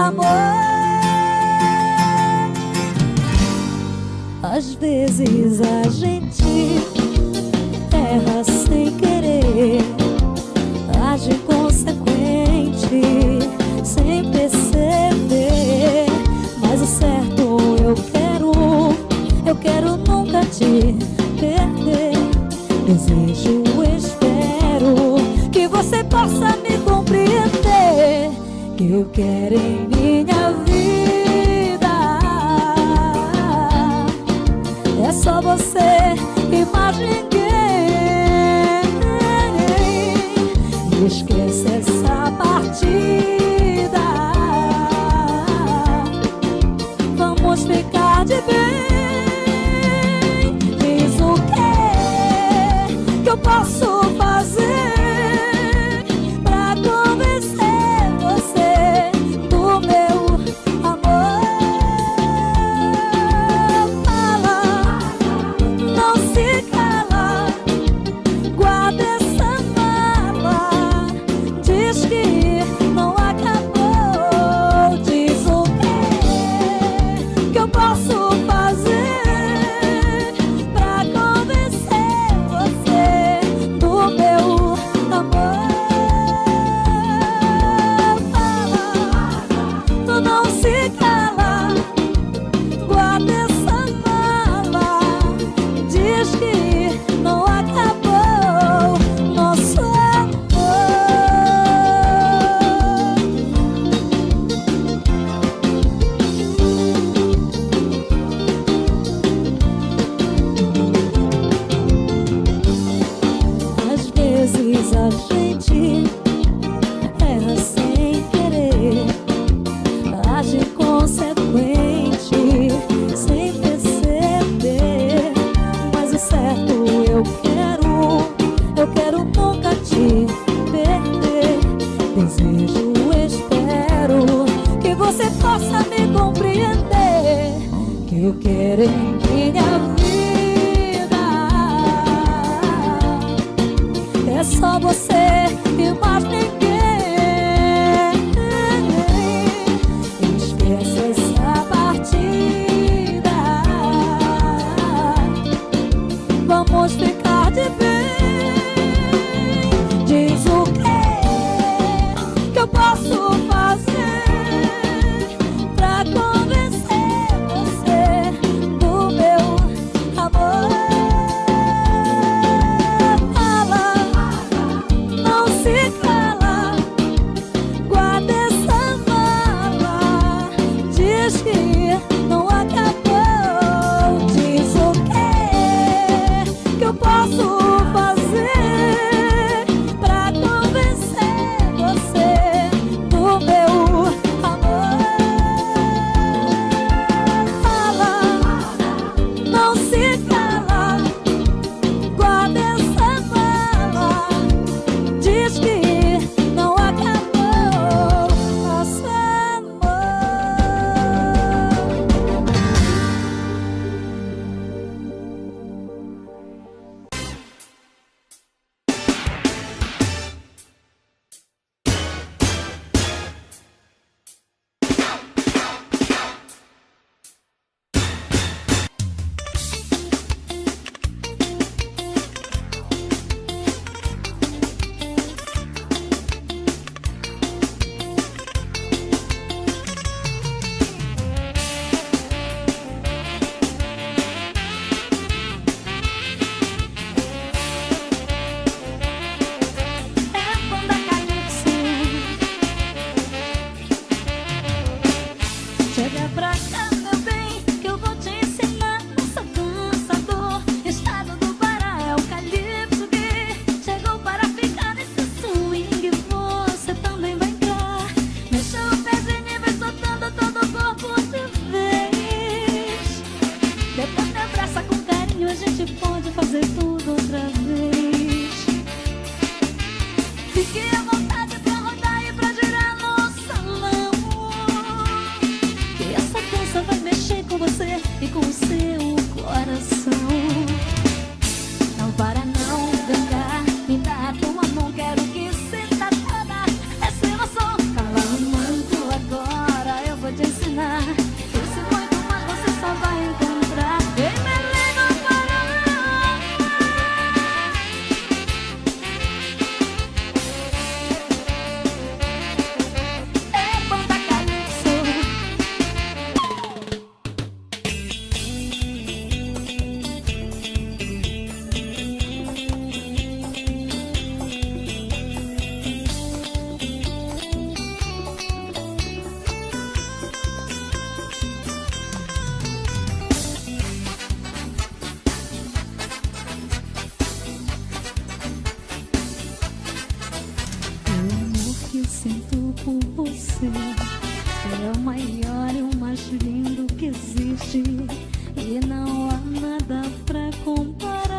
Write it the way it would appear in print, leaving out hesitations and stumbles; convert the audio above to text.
amor. Às vezes a gente erra sem querer, age inconsequente sem perceber. Mas o certo eu quero nunca te perder. Desejo, espero que você possa me compreender, que eu quero em minha vida é só você e mais ninguém. Esquece essa partida, vamos ficar de bem. Diz o que eu posso fazer pra convencer você do meu amor. Fala, não se cala, guarda essa mala. Diz que não acabou. Diz o que eu posso fazer pra convencer você do meu amor. Fala, tu não se cala, guarda essa mala. Diz que não acabou nosso amor. Às vezes a gente erra sem querer, age inconsequente sem perceber. Mas o certo eu quero nunca te perder. Desejo, espero que você possa me compreender, que eu quero em minha vida é só você e mais ninguém. Esqueça essa partida, vamos ficar de bem. Diz o que eu posso fazer pra convencer você do sinto por você é o maior e o mais lindo que existe, e não há nada pra comparar.